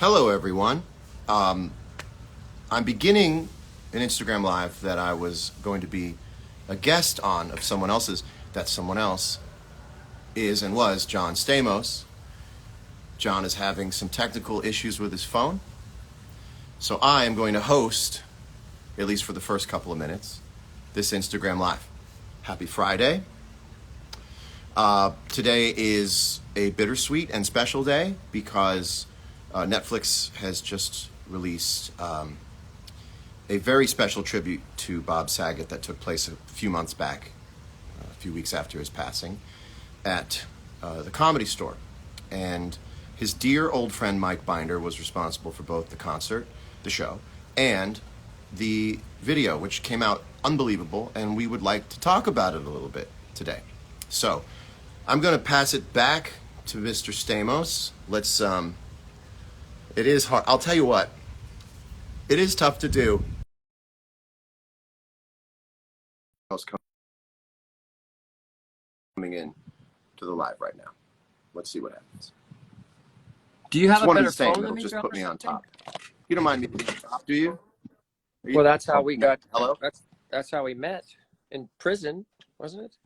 Hello, everyone. I'm beginning an Instagram Live that I was going to be a guest on of someone else's. That someone else is and was John Stamos. John is having some technical issues with his phone. So I am going to host, at least for the first couple of minutes, this Instagram Live. Happy Friday. Today is a bittersweet and special day because Netflix has just released a very special tribute to Bob Saget that took place a few months back, a few weeks after his passing, at the Comedy Store. And his dear old friend Mike Binder was responsible for both the concert, the show, and the video, which came out unbelievable, and we would like to talk about it a little bit today. So I'm going to pass it back to Mr. Stamos. Let's, it is hard. I'll tell you what, it is tough to do. Coming in to the live right now. Let's see what happens. Do you have a better phone than it'll me, just John, put or me on something? top. You don't mind me being on top, do you? Well, that's how we got. Hello? That's how we met in prison, wasn't it?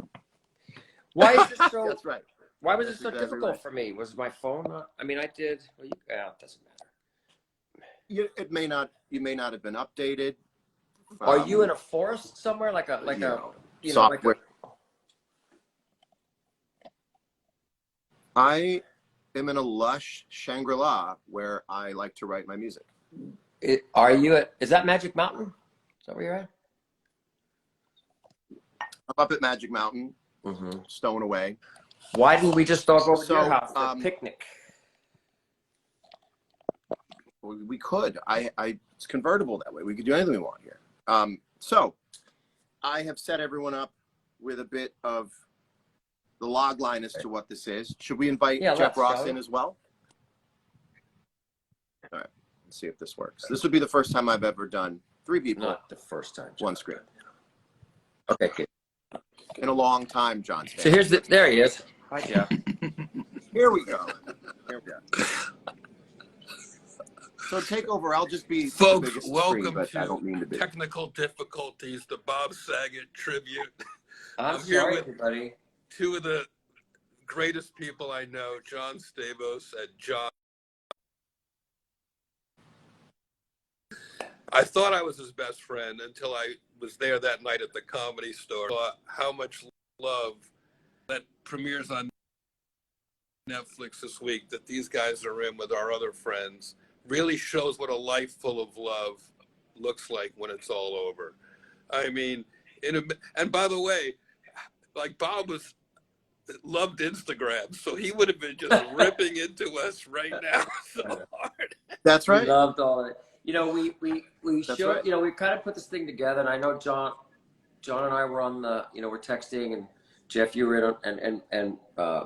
Why is this so? That's right. Why was it That's so exactly difficult right. for me? Was my phone not? I mean, I did. Well, it doesn't matter. It may not. You may not have been updated. Are you in a forest somewhere, like a software? I am in a lush Shangri-La where I like to write my music. Are you at? Is that Magic Mountain? Is that where you're at? I'm up at Magic Mountain, stowing away. Why didn't we just all go to your house for a picnic? We could. It's convertible that way. We could do anything we want here. So I have set everyone up with a bit of the log line as to what this is. Should we invite Jeff Ross in as well? All right. Let's see if this works. This would be the first time I've ever done 3 people. Not the first time. One screen. Okay, good. In a long time, John. So there he is. Hi, Jeff. Here we go. Here we go. So take over. I'll just be folks. screen, Welcome but I don't mean to to be. Technical difficulties. The Bob Saget tribute. I'm here sorry, with everybody. 2 of the greatest people I know, John Stamos and John. I thought I was his best friend until I was there that night at the Comedy Store. How much love that premieres on Netflix this week that these guys are in with our other friends really shows what a life full of love looks like when it's all over. I mean, and by the way, like Bob loved Instagram, so he would have been just ripping into us right now so hard. That's right. We loved all of it. You know, we showed, right. you know, we kind of put this thing together, and I know John and I were on the, you know, we're texting, and Jeff, you were in, and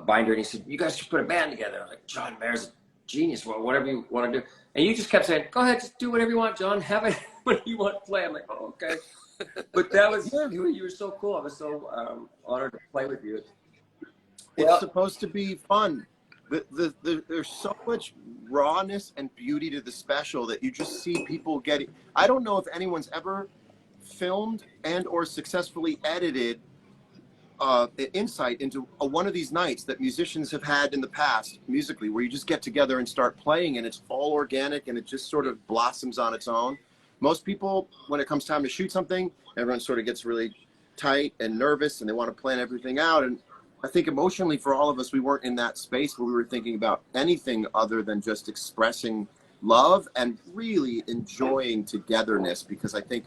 Binder, and he said, you guys should put a band together. I'm like, John Mayer's a genius, well, whatever you want to do. And you just kept saying, go ahead, just do whatever you want, John, have it when you want to play. I'm like, oh, okay. But that was, you were so cool. I was so honored to play with you. It's supposed to be fun. There's so much rawness and beauty to the special that you just see people getting. I don't know if anyone's ever filmed and or successfully edited insight into one of these nights that musicians have had in the past musically, where you just get together and start playing and it's all organic and it just sort of blossoms on its own. Most people, when it comes time to shoot something, everyone sort of gets really tight and nervous and they want to plan everything out. And I think emotionally for all of us, we weren't in that space where we were thinking about anything other than just expressing love and really enjoying togetherness, because I think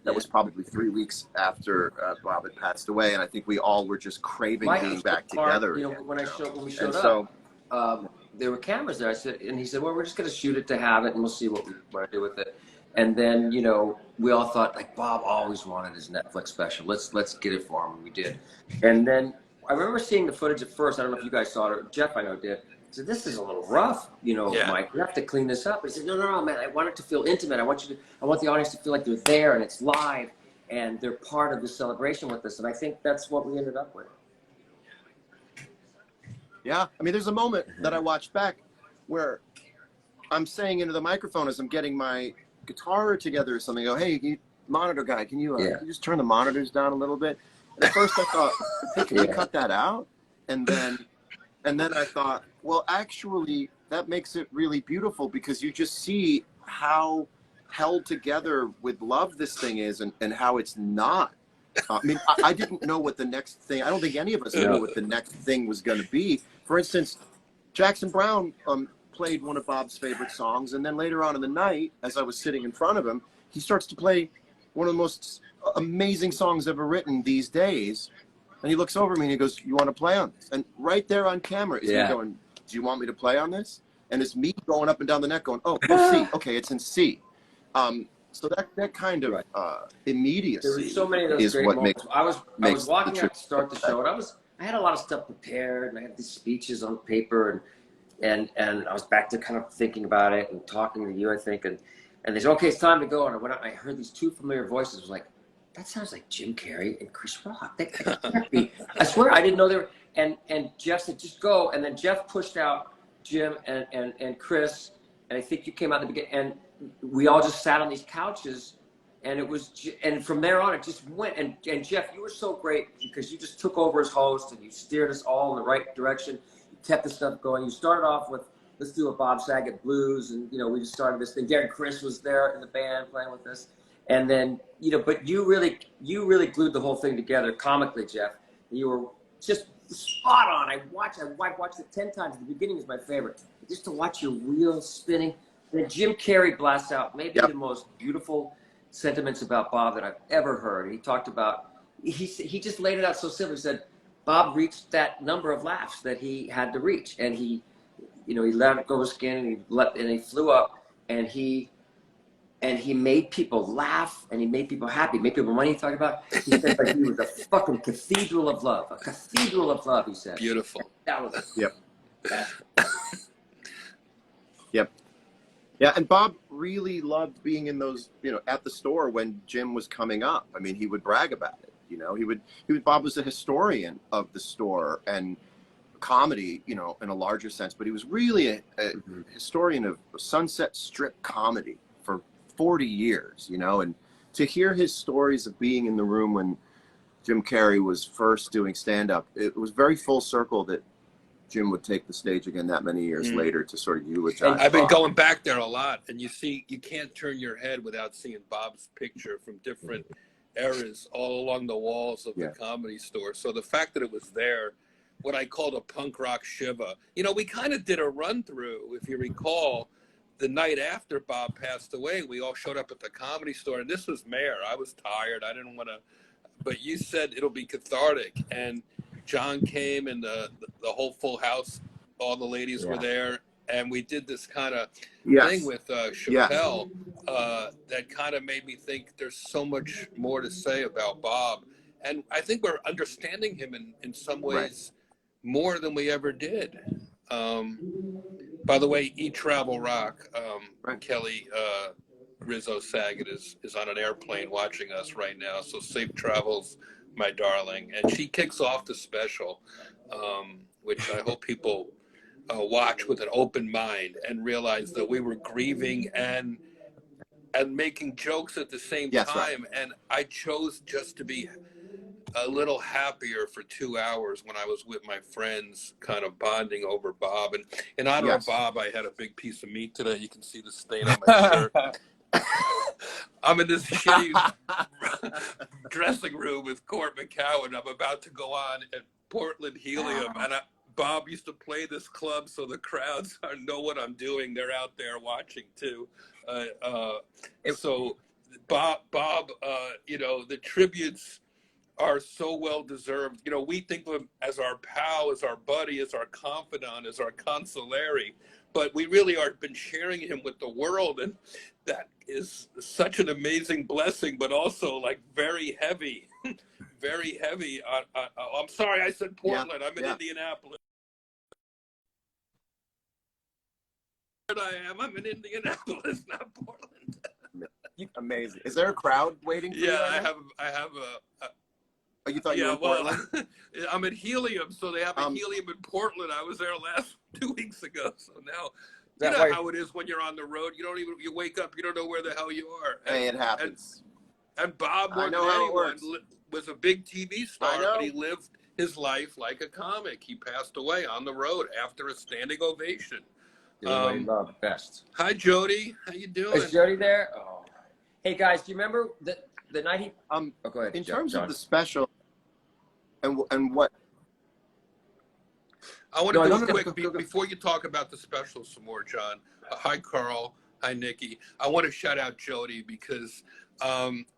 that was probably 3 weeks after Bob had passed away, and I think we all were just craving being back together. You know, when we showed up, there were cameras there. I said, and he said, well, we're just going to shoot it to have it, and we'll see what we want to do with it. And then, you know, we all thought, like, Bob always wanted his Netflix special. Let's get it for him, and we did. And then I remember seeing the footage at first. I don't know if you guys saw it. Jeff, I know, did. I said, this is a little rough, you know, Mike. We have to clean this up. He said, no, man. I want it to feel intimate. I want the audience to feel like they're there and it's live and they're part of the celebration with us. And I think that's what we ended up with. Yeah, I mean, there's a moment that I watched back where I'm saying into the microphone as I'm getting my guitar together or something. I go, hey, monitor guy, can you just turn the monitors down a little bit? And at first I thought, hey, can you cut that out? And then I thought, well, actually, that makes it really beautiful because you just see how held together with love this thing is and how it's not. I mean, I didn't know what the next thing, I don't think any of us knew what the next thing was going to be. For instance, Jackson Browne played one of Bob's favorite songs, and then later on in the night, as I was sitting in front of him, he starts to play one of the most amazing songs ever written these days. And he looks over at me and he goes, you want to play on this? And right there on camera is me going, do you want me to play on this? And it's me going up and down the neck going, oh, C. Okay, it's in C. So that kind of immediacy there were so many of those is great what moments. I was walking out to start the show, and I had a lot of stuff prepared, and I had these speeches on paper, and I was back to kind of thinking about it and talking to you, I think, and they said, okay, it's time to go. And I went out and I heard these two familiar voices. I was like, that sounds like Jim Carrey and Chris Rock. That can't be. I swear, I didn't know they were. And Jeff said, just go. And then Jeff pushed out Jim and Chris, and I think you came out in the beginning, and we all just sat on these couches, and and from there on, it just went. And Jeff, you were so great because you just took over as host, and you steered us all in the right direction. You kept the stuff going. You started off with, let's do a Bob Saget blues, and we just started this thing. Darren Chris was there in the band playing with us, and then but you really glued the whole thing together comically, Jeff. You were just spot on. I watched it 10 times. The beginning is my favorite, just to watch your wheels spinning. And then Jim Carrey blasts out maybe the most beautiful sentiments about Bob that I've ever heard. He talked about he just laid it out so simple. He said Bob reached that number of laughs that he had to reach, and he let go of his skin, and he flew up, and he made people laugh, and he made people happy, made people money. He talked about, he said like he was a fucking cathedral of love, he said. Beautiful. That was Yeah, and Bob really loved being in those, at the store when Jim was coming up. I mean, he would brag about it. Bob was a historian of the store and comedy, in a larger sense, but he was really a historian of Sunset Strip comedy for 40 years, and to hear his stories of being in the room when Jim Carrey was first doing stand-up, it was very full circle that Jim would take the stage again that many years later to sort of eulogize. I've been going back there a lot, and you can't turn your head without seeing Bob's picture from different eras all along the walls of the comedy store. So the fact that it was there, what I called a punk rock shiva. We kind of did a run through, if you recall, the night after Bob passed away. We all showed up at the comedy store, and this was Mayor. I was tired. I didn't want to, but you said it'll be cathartic, and John came, and the whole Full House, all the ladies were there, and we did this kind of thing with Chappelle that kind of made me think there's so much more to say about Bob, and I think we're understanding him in some ways more than we ever did. By the way, Eat Travel Rock, Kelly Rizzo Saget is on an airplane watching us right now, so safe travels, my darling. And she kicks off the special, which I hope people watch with an open mind and realize that we were grieving and making jokes at the same time. And I chose just to be a little happier for 2 hours when I was with my friends, kind of bonding over Bob. And in honor of Bob, I had a big piece of meat today. You can see the stain on my shirt. I'm in this shitty dressing room with Court McCowan. I'm about to go on at Portland Helium, and Bob used to play this club, so the crowds know what I'm doing. They're out there watching too. So Bob, the tributes are so well deserved. We think of him as our pal, as our buddy, as our confidant, as our consigliere, but we really are been sharing him with the world, and that is such an amazing blessing, but also like very heavy, very heavy. I'm sorry, I said Portland. I'm in Indianapolis. I'm in Indianapolis, not Portland. Amazing. Is there a crowd waiting for you? Yeah, I have a. Oh, you thought you were in Portland? I'm at Helium, so they have a Helium in Portland. I was there 2 weeks ago, so You know how it is when you're on the road. You wake up, you don't know where the hell you are. Hey, it happens. And Bob, more than anyone, was a big TV star, but he lived his life like a comic. He passed away on the road after a standing ovation. Best. Hi, Jody. How you doing? Is Jody there? Oh. Hey, guys, do you remember the night he... go ahead, in terms of the special and what... I want to do quick, before you talk about the special some more, John. Hi, Carl. Hi, Nikki. I want to shout out Jody because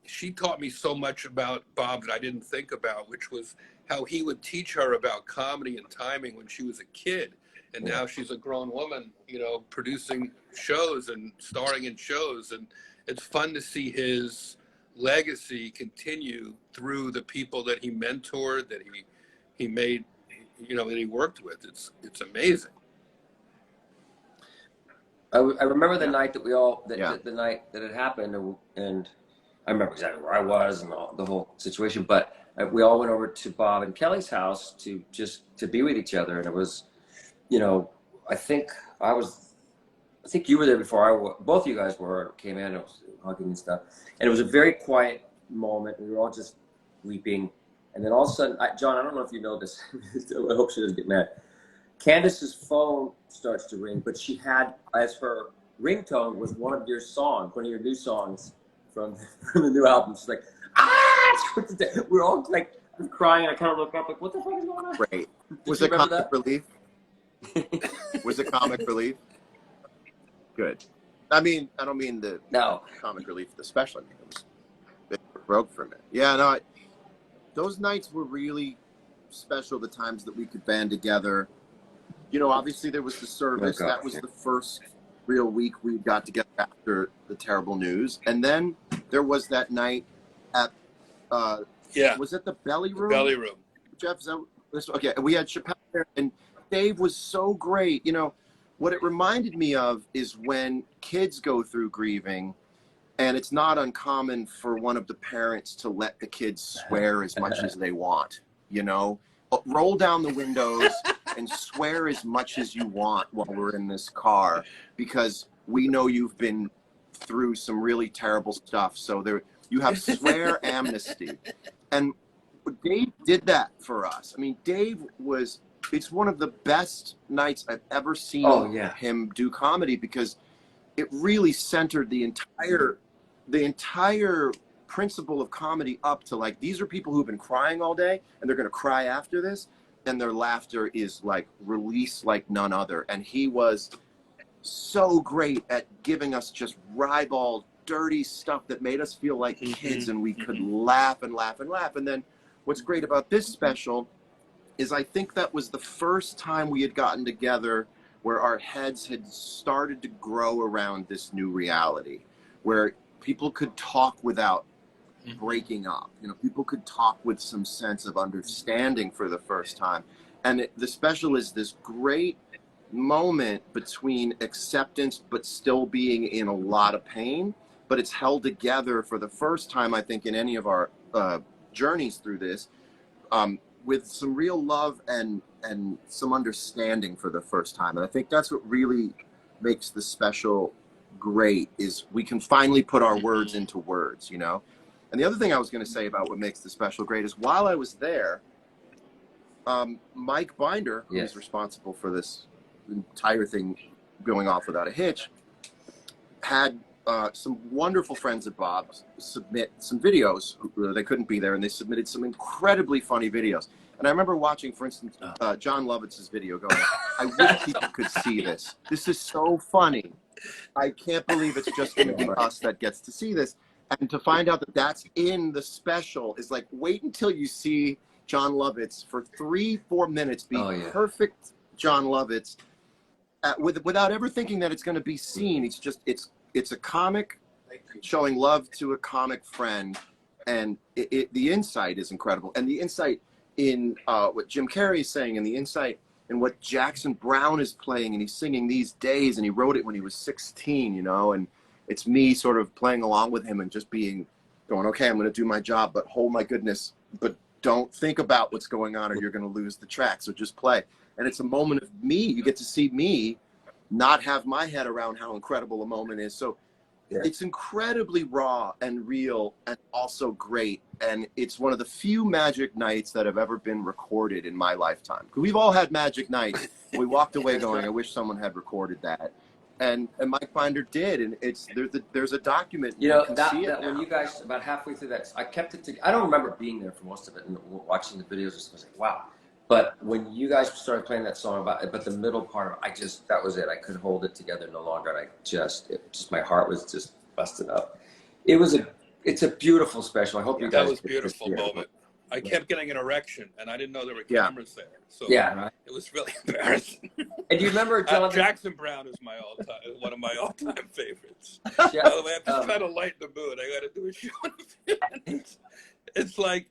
she taught me so much about Bob that I didn't think about, which was how he would teach her about comedy and timing when she was a kid. And now she's a grown woman, you know, producing shows and starring in shows. And it's fun to see his legacy continue through the people that he mentored, that he made, you know, that he worked with. It's amazing. I remember the night that the night that it happened, and I remember exactly where I was and the whole situation. But we all went over to Bob and Kelly's house to be with each other, and it was, you know, I think you were there before both of you guys came in, and was hugging and stuff, and it was a very quiet moment. We were all just weeping, and then all of a sudden, John, I don't know if you know this. I hope she doesn't get mad. Candace's phone starts to ring, but she had as her ringtone was one of your new songs from the new album. She's like, we're all like crying. I kind of look up like, what the fuck is going on? Great. Was it comic relief? Was it comic relief? Good. I mean, I don't mean the comic relief of the special. I mean, it broke from it. Yeah, no, those nights were really special, the times that we could band together. You know, obviously there was the service. That was the first real week we got together after the terrible news. And then there was that night at, was it the Belly Room? The Belly Room. Jeff, okay, we had Chappelle there, and Dave was so great. You know, what it reminded me of is when kids go through grieving, and it's not uncommon for one of the parents to let the kids swear as much as they want, you know? Roll down the windows and swear as much as you want while we're in this car, because we know you've been through some really terrible stuff. So you have swear amnesty. And Dave did that for us. I mean, it's one of the best nights I've ever seen him do comedy, because it really centered the entire principle of comedy up to, like, these are people who've been crying all day and they're going to cry after this, and their laughter is like released like none other. And he was so great at giving us just ribald, dirty stuff that made us feel like kids, and we could laugh and laugh and laugh. And then what's great about this special is I think that was the first time we had gotten together where our heads had started to grow around this new reality, where people could talk without breaking up. You know, people could talk with some sense of understanding for the first time. And the special is this great moment between acceptance but still being in a lot of pain, but it's held together for the first time, I think, in any of our journeys through this, with some real love and some understanding for the first time. And I think that's what really makes the special great, is we can finally put our words into words, you know? And the other thing I was going to say about what makes the special great is, while I was there, Mike Binder, who's responsible for this entire thing going off without a hitch, had some wonderful friends of Bob's submit some videos. They couldn't be there, and they submitted some incredibly funny videos. And I remember watching, for instance, John Lovitz's video, going, I wish people could see this. This is so funny. I can't believe it's just going to be us that gets to see this. And to find out that that's in the special is like, wait until you see John Lovitz for 3-4 minutes be perfect John Lovitz, without ever thinking that it's going to be seen. It's a comic showing love to a comic friend, and the insight is incredible. And the insight in what Jim Carrey is saying, and the insight in what Jackson Browne is playing, and he's singing These Days, and he wrote it when he was 16, you know, and it's me sort of playing along with him and just going, okay, I'm going to do my job, but oh my goodness, but don't think about what's going on or you're going to lose the track. So just play. And it's a moment of me. You get to see me not have my head around how incredible a moment is. So it's incredibly raw and real and also great. And it's one of the few magic nights that have ever been recorded in my lifetime. We've all had magic nights. We walked away going, I wish someone had recorded that. And Mike Binder did, and there's a document. You know, can that see it when now. you guys, about halfway through that, I kept it I don't remember being there for most of it and watching the videos. I was like, wow. But when you guys started playing that song but the middle part of it, that was it. I couldn't hold it together no longer. And my heart was just busted up. It's a beautiful special. I hope you guys. That was a beautiful moment. I kept getting an erection, and I didn't know there were cameras there. So right. It was really embarrassing. And do you remember Jonathan? Jackson Brown is one of my all-time favorites. By the way, I'm just trying to lighten the mood. I got to do a show. It's like.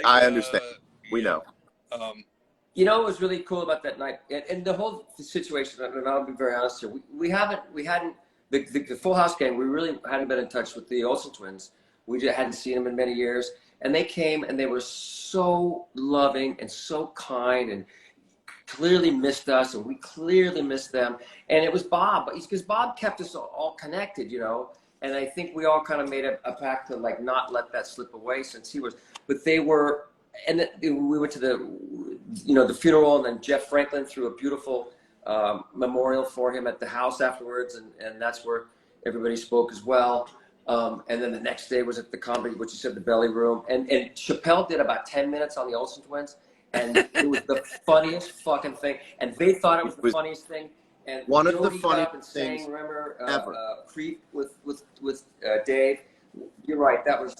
I understand. We know. You know what was really cool about that night, and the whole situation, and I'll be very honest here, we hadn't, the Full House gang, we really hadn't been in touch with the Olsen Twins. We just hadn't seen them in many years. And they came and they were so loving and so kind and clearly missed us, and we clearly missed them. And it was Bob, because Bob kept us all connected, you know. And I think we all kind of made a pact to like not let that slip away since he was, but they were, and we went to the funeral, and then Jeff Franklin threw a beautiful memorial for him at the house afterwards, and that's where everybody spoke as well. And then the next day was at the comedy, which you said, the Belly Room, and Chappelle did about 10 minutes on the Olsen Twins, and it was the funniest fucking thing, and they thought it was the funniest thing. And one of Jody the funniest things remember, ever. Creep with Dave. You're right. That was.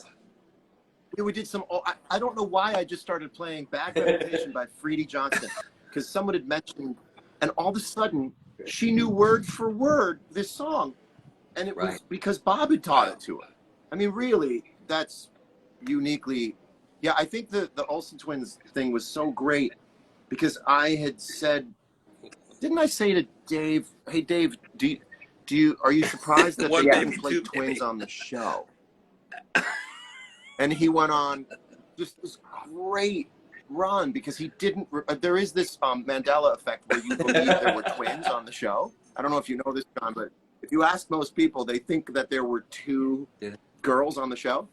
We did some. I don't know why I just started playing Bad Reputation by Freddie Johnson, because someone had mentioned, and all of a sudden she knew word for word this song, and it was because Bob had taught it to her. I mean, really, that's uniquely. Yeah, I think the Olsen Twins thing was so great because I had said. Didn't I say to Dave, "Hey Dave, are you surprised that they didn't play Twins on the show?" And he went on just this great run because he didn't. There is this Mandela effect where you believe there were twins on the show. I don't know if you know this, John, but if you ask most people, they think that there were two girls on the show.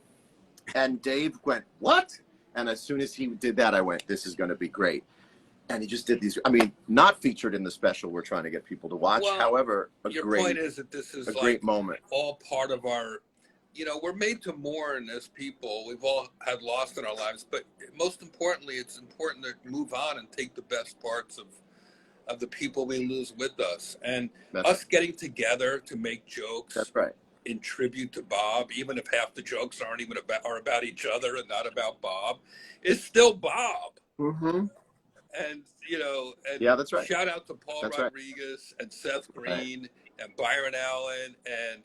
And Dave went, "What?" And as soon as he did that, I went, "This is going to be great." And he just did these. I mean, not featured in the special we're trying to get people to watch. Well, however, your point is that this is a like great moment. All part of our. You know, we're made to mourn as people. We've all had loss in our lives, but most importantly, it's important to move on and take the best parts of the people we lose with us. And us getting together to make jokes in tribute to Bob, even if half the jokes are about each other and not about Bob, is still Bob. Mm-hmm. And, you know, and that's right. Shout out to Paul Rodriguez and Seth Green and Byron Allen and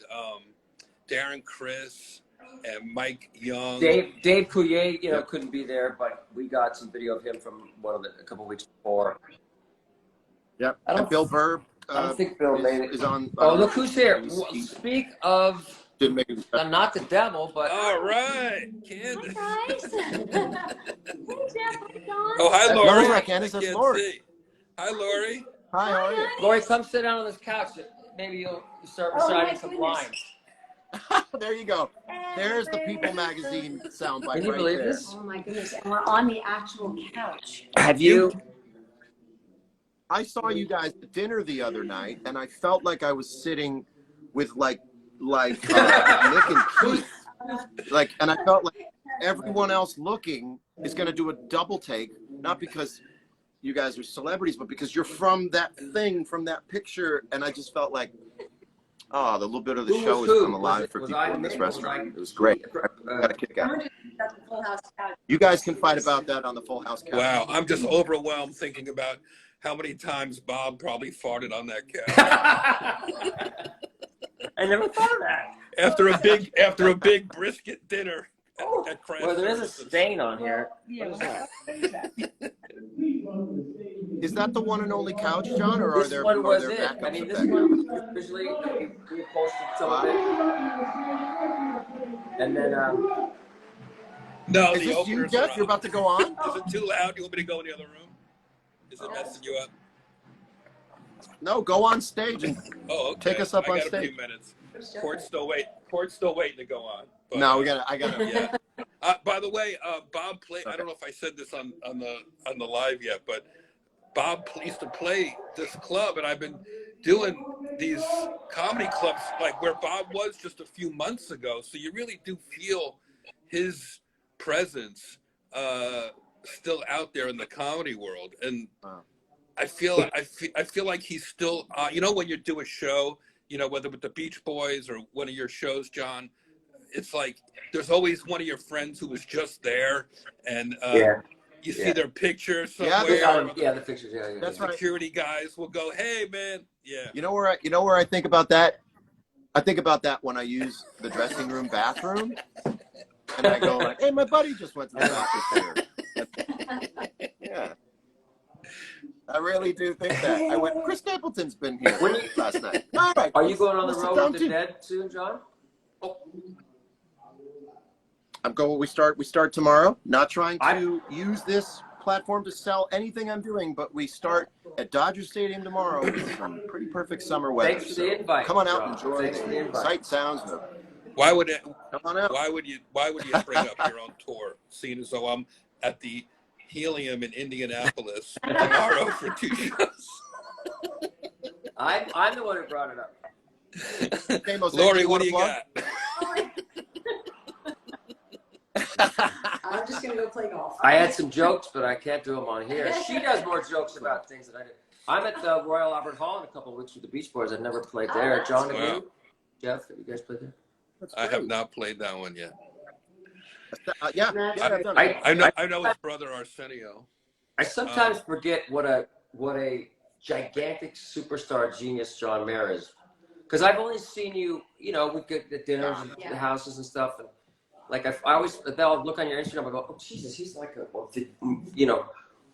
Darren Criss and Mike Young. Dave Coulier, couldn't be there, but we got some video of him from a couple of weeks before. Yep. And Bill Burr. I don't think Bill made it. Is on. Oh, look who's here! Speak of. Didn't make it. Not the devil, but. All right, Candace. Hi, guys. Oh, hi, Lori. No, Candace, that's Lori. Hi, Lori. Hi, how are you? Lori, come sit down on this couch. Maybe you'll start reciting some lines. There you go. There's the People Magazine soundbite. Can you believe there. this? Oh my goodness! And we're on the actual couch. Have you? I saw you guys at dinner the other night, and I felt like I was sitting with like Nick and Keith. And I felt like everyone else looking is going to do a double take, not because you guys are celebrities, but because you're from that thing, from that picture, and I just felt like. Oh, the little bit of the show has come alive for people in this restaurant. It was great. I got a kick out. You guys can fight about that on the Full House couch. Wow, I'm just overwhelmed thinking about how many times Bob probably farted on that couch. I never thought of that. After a big brisket dinner at Craft. Well, there is a stain on here. Yeah, what is that? Is that the one and only couch, John, or are there backups? I mean, this one visually we posted some of it, and then no, is this you, Jeff? You're about to go on? Is it too loud? You want me to go in the other room? Is it messing you up? No, go on stage and Oh, okay. take us up on I got stage. a few minutes. Court's still waiting to go on. But, No, I gotta. Yeah. By the way, Bob played. Okay. I don't know if I said this on the live yet, but Bob used to play this club, and I've been doing these comedy clubs like where Bob was just a few months ago. So you really do feel his presence still out there in the comedy world, and I feel like he's still. You know, when you do a show, you know, whether with the Beach Boys or one of your shows, John, it's like there's always one of your friends who was just there, and you see their picture somewhere. The pictures. Yeah, That's right. Security guys will go, "Hey, man." Yeah. You know where I think about that? I think about that when I use the dressing room bathroom, and I go like, "Hey, my buddy just went to the bathroom here." Yeah. I really do think that. I went. Chris Stapleton's been here last night. All right. Are you going on the road with the Dead soon, John? Oh. I'm going. We start tomorrow. Not trying to use this platform to sell anything I'm doing, but we start at Dodger Stadium tomorrow with some pretty perfect summer weather. Thanks for the invite. Come on out and enjoy the sight, sounds. Why would it? Come on out. Why would you bring up your own tour? Seeing as though I'm at the Helium in Indianapolis tomorrow for 2 shows. I'm the one who brought it up. Stamos, Lori, what do you got? I'm just gonna go play golf. I had some jokes, but I can't do them on here. She does more jokes about things than I do. I'm at the Royal Albert Hall in a couple of weeks with the Beach Boys. I've never played there. John and you? Jeff, have you guys played there? I have not played that one yet. I know his brother Arsenio. I sometimes forget what a gigantic superstar genius John Mayer is, because I've only seen you. You know, we get at dinners and the houses and stuff, and like I'll look on your Instagram and go, oh Jesus, he's like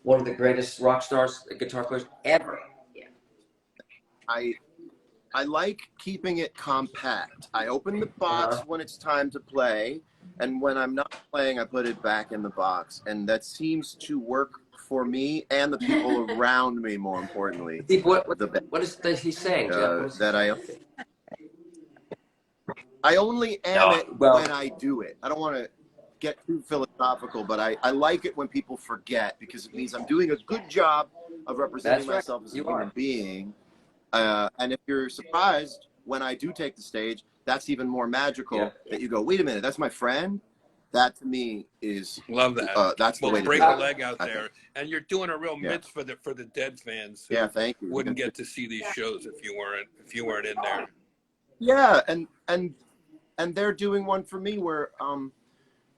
one of the greatest rock stars, guitar players ever. Yeah. I like keeping it compact. I open the box when it's time to play, and when I'm not playing, I put it back in the box, and that seems to work for me and the people around me. More importantly, what is he saying, Jeff? That I only am it when I do it. I don't want to get too philosophical, but I like it when people forget, because it means I'm doing a good job of representing myself as a human being. And if you're surprised when I do take the stage, that's even more magical. That you go, wait a minute, that's my friend. That to me is love that. That's the way to break a leg out there, and you're doing a real mitzvah for the Dead fans. Who thank you. Wouldn't get to see these shows if you weren't in there. Yeah, and they're doing one for me where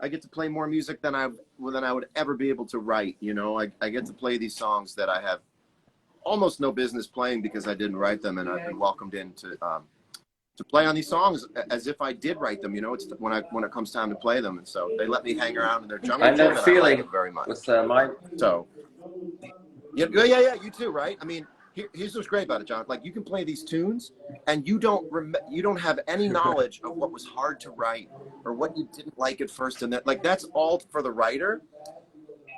I get to play more music than I would ever be able to write. You know, I get to play these songs that I have almost no business playing because I didn't write them, and I've been welcomed in to play on these songs as if I did write them. You know, it's when it comes time to play them, and so they let me hang around in their jungle. I know feeling I like it very much. With my so yeah, you too, right? I mean, here's what's great about it, John. Like, you can play these tunes, and you don't have any knowledge of what was hard to write or what you didn't like at first, and that's all for the writer.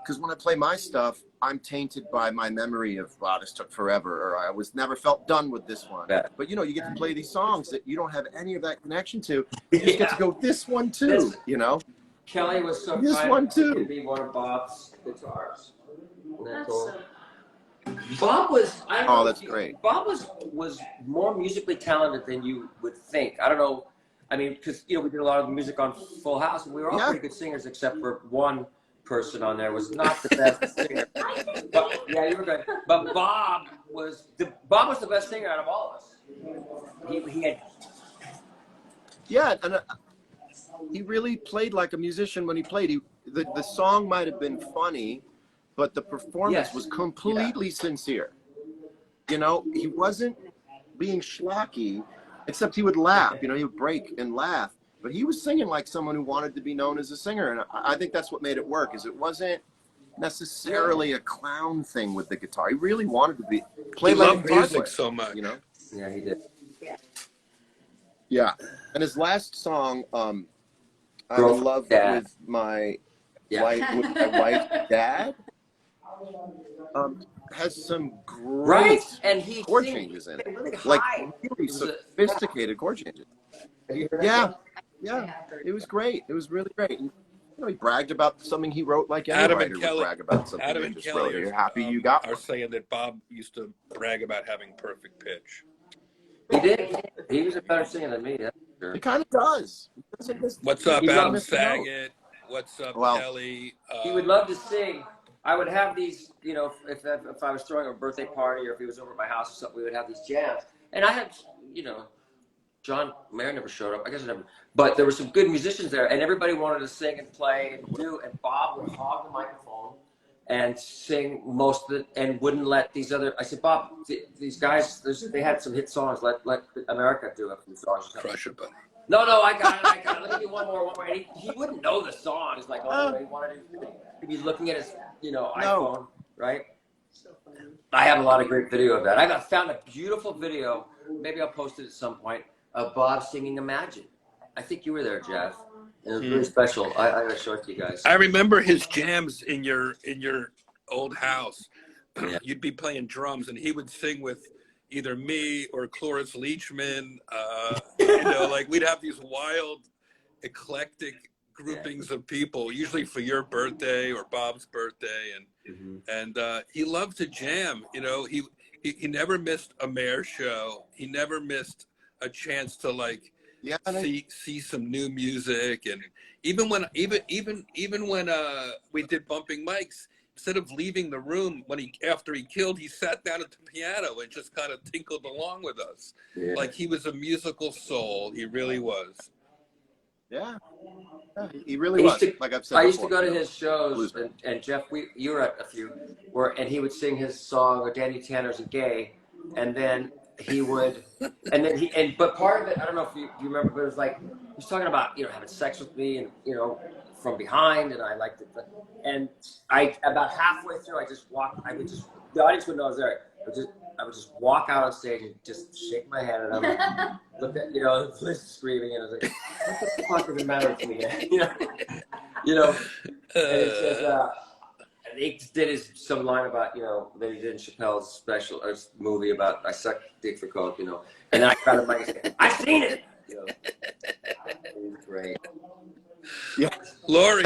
Because when I play my stuff, I'm tainted by my memory of, wow, this took forever, or I never felt done with this one. Yeah. But you know, you get to play these songs that you don't have any of that connection to. You just get to go, this one too. You know. Kelly was so this one too. To be one of Bob's guitars. Bob was. I don't know that's great. Bob was more musically talented than you would think. I don't know. I mean, because we did a lot of music on Full House, and we were all pretty good singers, except for one person on there was not the best singer. But, yeah, you were good. But Bob was the best singer out of all of us. He had. Yeah, and he really played like a musician when he played. The song might have been funny, but the performance was completely sincere. You know, he wasn't being schlocky, except he would laugh. You know, he would break and laugh. But he was singing like someone who wanted to be known as a singer. And I think that's what made it work, is it wasn't necessarily a clown thing with the guitar. He really wanted to play like music so much. You know? Yeah, he did. Yeah. And his last song, I'm in love with my wife's dad. has some great Right, and he chord sing changes in it, really like high. really It was sophisticated chord changes. have you heard that? Yeah, yeah, it was great. It was really great. And, he bragged about something he wrote, like any Adam and writer would Kelly, brag about something Adam they and just Kelly wrote. You're happy you got are one. saying that Bob used to brag about having perfect pitch. He did. He was a better singer than me. That's sure. It kind of does. What's up, He Adam loved. Saget? What's up, Well, Kelly? He would love to sing. I would have these, you know, if I was throwing a birthday party or if he was over at my house or something, we would have these jams. And I had, you know, John Mayer never showed up. I guess I never. But there were some good musicians there, and everybody wanted to sing and play and do. And Bob would hog the microphone and sing most of it, and wouldn't let these other. I said, Bob, these guys, they had some hit songs. Let America do a few songs. Crush it, buddy. No, I got it. Let me do one more. And he wouldn't know the songs. Like, oh, he wanted to be looking at his, iPhone, right? I have a lot of great video of that. I found a beautiful video. Maybe I'll post it at some point of Bob singing Imagine. I think you were there, Jeff. It was really special. I gotta show it to you guys. I remember his jams in your old house. Yeah. You'd be playing drums, and he would sing with either me or Cloris Leachman. Like we'd have these wild, eclectic groupings of people, usually for your birthday or Bob's birthday, and he loved to jam. He never missed a Mayor show. He never missed a chance to see some new music. And even when we did bumping mics, instead of leaving the room after he killed, he sat down at the piano and just kind of tinkled along with us. Yeah. Like he was a musical soul. He really was. Yeah, he really was. Like I've said I before, used to go to his shows, and Jeff, you were at a few, and he would sing his song, or Danny Tanner's a Gay, and then he would, but part of it, I don't know if you remember, but it was like, he was talking about, having sex with me and, from behind, and I liked it. And about halfway through, the audience would know I was there. I would just walk out on stage and just shake my head, and I would look at, Liz screaming, and I was like, what the fuck does it matter to me? And it says, and he did some line about, that he did in Chappelle's special or movie about I suck dick for coke, and then I got a mic and said, I've seen it. It was great. Yeah. Lori,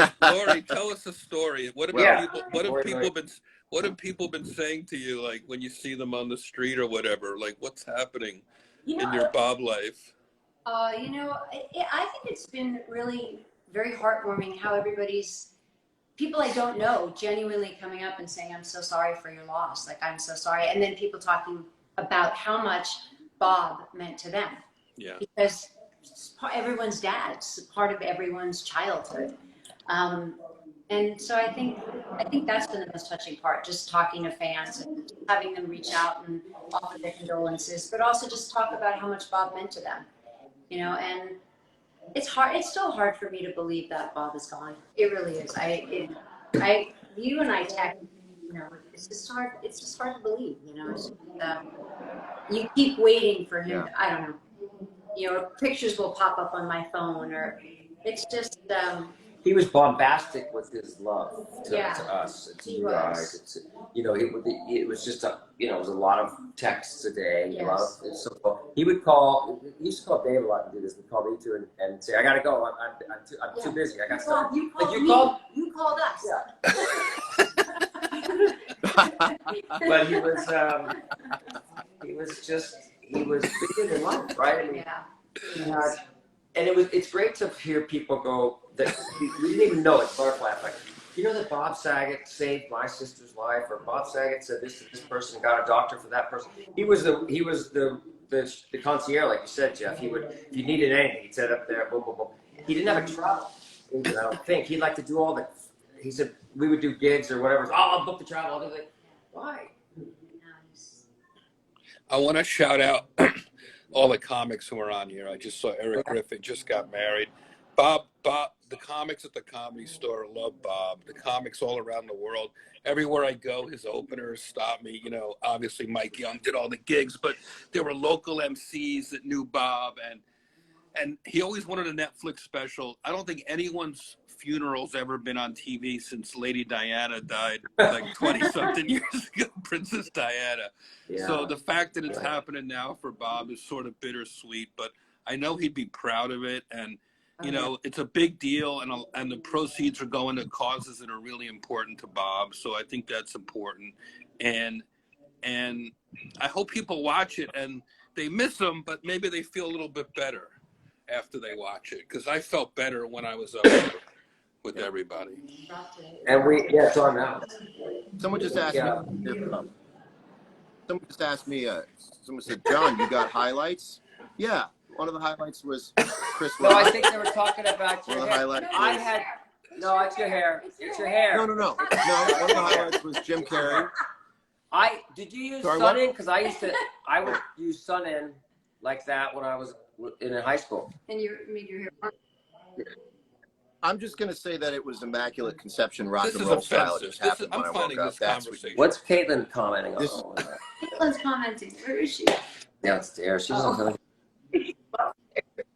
tell us a story. What have people been saying to you, like when you see them on the street or whatever? Like what's happening in your Bob life? I think it's been really very heartwarming how people I don't know genuinely coming up and saying, I'm so sorry for your loss. Like, I'm so sorry. And then people talking about how much Bob meant to them. Yeah. Because everyone's dad, it's part of everyone's childhood. And so I think that's been the most touching part, just talking to fans and having them reach out and offer their condolences, but also just talk about how much Bob meant to them, and it's hard. It's still hard for me to believe that Bob is gone. It really is. You and I text, it's just hard. It's just hard to believe, It's just, you keep waiting for him. Yeah. I don't know. Pictures will pop up on my phone, or it's just. He was bombastic with his love to us, to you was. guys. It was just it was a lot of texts a day. Yes. He used to call Dave a lot and do this. He'd call me too and say, I gotta go. I'm too busy. I got stuff. You called us. Yeah. But he was bigger than life, right? I mean, Yeah. And it's great to hear people go that we didn't even know it. Butterfly effect. That Bob Saget saved my sister's life, or Bob Saget said this to this person and got a doctor for that person. He was the concierge, like you said, Jeff. He would, if you needed anything, he'd set up there, boom, boom, boom. He didn't have a travel agent, I don't think. He'd like to do all the. He said we would do gigs or whatever. I'll book the travel. I'll do that. Why? I want to shout out all the comics who are on here. I just saw Eric Griffin just got married. Bob, the comics at the Comedy Store love Bob. The comics all around the world. Everywhere I go, his openers stop me. Obviously Mike Young did all the gigs, but there were local MCs that knew Bob, and he always wanted a Netflix special. I don't think anyone's funeral's ever been on TV since Lady Diana died like 20-something years ago, Princess Diana. Yeah. So the fact that it's happening now for Bob is sort of bittersweet, but I know he'd be proud of it. And, you know, it's a big deal, and the proceeds are going to causes that are really important to Bob. So I think that's important. And I hope people watch it and they miss him, but maybe they feel a little bit better after they watch it, because I felt better when I was up there with everybody. And it's on now. Someone just asked me. Someone just asked me. Someone said, "John, you got highlights?" Yeah, one of the highlights was Chris Rock. No, I think they were talking about your hair. No, it's your hair. It's your hair. No. One of the highlights was Jim Carrey. Did you use sun-in? Because I would use sun-in like that when I was in high school. And you made your hair. I'm just going to say that it was immaculate conception rock and roll style. It just happened when I woke up. What's Caitlin commenting on? Caitlin's commenting. Where is she? Downstairs. She's on.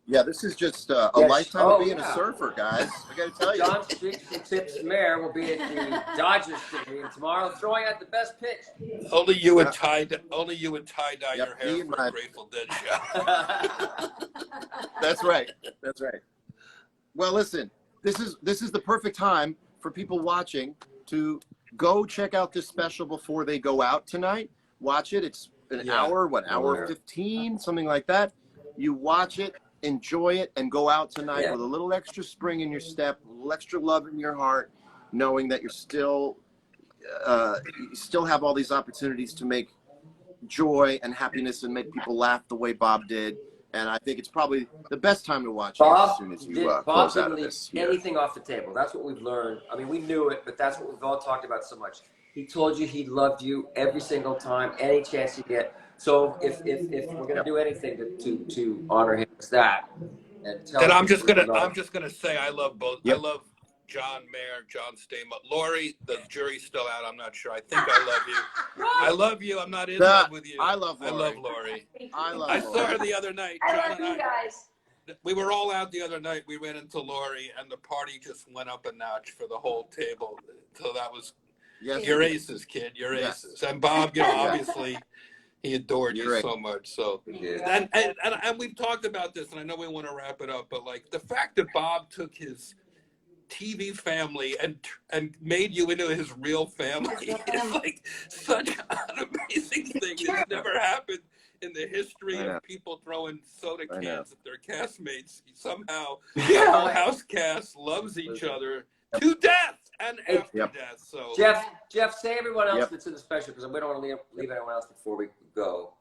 Yeah, this is just a lifetime of being a surfer, guys. I got to tell you. John Tips Mayor will be at the Dodgers Stadium tomorrow, throwing out the best pitch. Only you would tie dye your hair for a Grateful Dead show. That's right. Well, listen, this is the perfect time for people watching to go check out this special before they go out tonight. Watch it. It's an hour, hour 15, something like that. You watch it, enjoy it, and go out tonight with a little extra spring in your step, a little extra love in your heart, knowing that you still have all these opportunities to make joy and happiness and make people laugh the way Bob did. And I think it's probably the best time to watch it as soon as you close out of this. Anything off the table. That's what we've learned. I mean, we knew it, but that's what we've all talked about so much. He told you he loved you every single time, any chance you get. So if we're gonna do anything to honor him, it's that. And I'm just gonna say I love both. I love John Mayer, John Stamos, Lori. The jury's still out. I'm not sure. I think I love you. I love you. I'm not in love with you. I love Lori. I saw her the other night. I love you guys. We were all out the other night. We went into Lori, and the party just went up a notch for the whole table. So that was your aces, kid. Your aces. And Bob, you know, obviously. He adored you so much. So, and we've talked about this, and I know we want to wrap it up, but like the fact that Bob took his TV family and made you into his real family is like such an amazing thing. It's never happened in the history of people throwing soda cans at their castmates. Somehow, the whole house cast loves each other to death and after death. So Jeff, say everyone else that's in the special, because we don't want to leave anyone else before we go.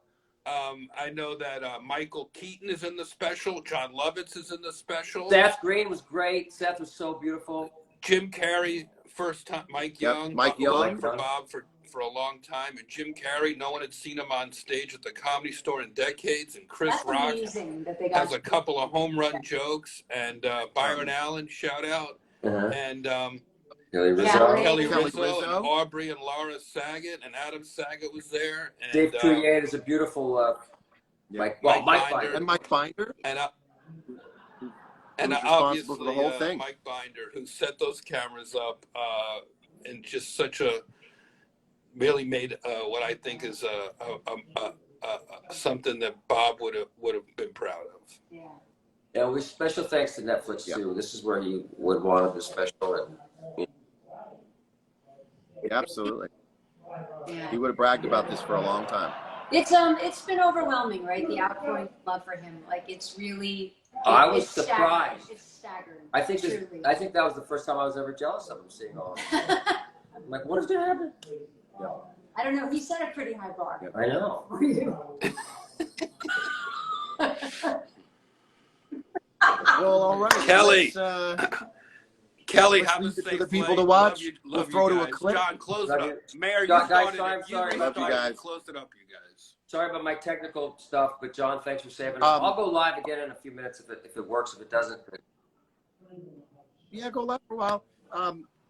I know that Michael Keaton is in the special. John Lovitz is in the special. Seth Green was great. Seth was so beautiful. Jim Carrey, first time. Mike Young. Mike Young. For Bob for a long time. And Jim Carrey, no one had seen him on stage at the Comedy Store in decades. And Chris Rock has a couple of home run jokes. And Byron Allen, shout out. And Kelly Rizzo, and Aubrey and Laura Saget, and Adam Saget was there. And, Dave Coulier is a beautiful Mike Binder. And Mike Binder. And obviously for the whole thing. Mike Binder, who set those cameras up and just really made what I think is something that Bob would have been proud of. Yeah, we special thanks to Netflix too. This is where he would want the special. Absolutely. He would have bragged about this for a long time. It's been overwhelming, right? The outpouring of love for him. Like it's really. I was surprised. It's staggering. I think that was the first time I was ever jealous of him seeing all of it. I'm like, what is going to happen? I don't know. He set a pretty high bar. I know. For you. Well, all right. Kelly, have a safe for the people to watch. We'll throw to a clip. John, close it up. Mayor, guys, I'm sorry. Love you guys. Close it up, you guys. Sorry about my technical stuff, but John, thanks for saving us. I'll go live again in a few minutes if it works. If it doesn't, yeah, go live for a while.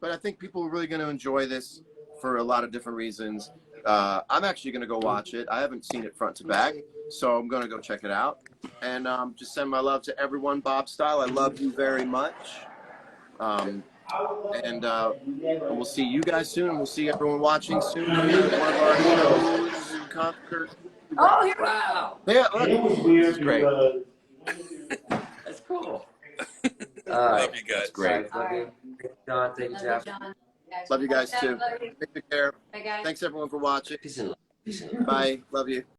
But I think people are really going to enjoy this for a lot of different reasons. I'm actually going to go watch it. I haven't seen it front to back, so I'm going to go check it out. And just send my love to everyone, Bob Style. I love you very much. And we'll see you guys soon. We'll see everyone watching soon. One of our shows, concert. Oh, here Wow, Yeah, look, this is great. that's cool. Love you guys. Great. Love you, John. Thank you, Love Jeff. you, John. Love you guys too. Love you. Take care. Bye, guys. Thanks everyone for watching. Peace and love. Peace and love. Bye. Love you.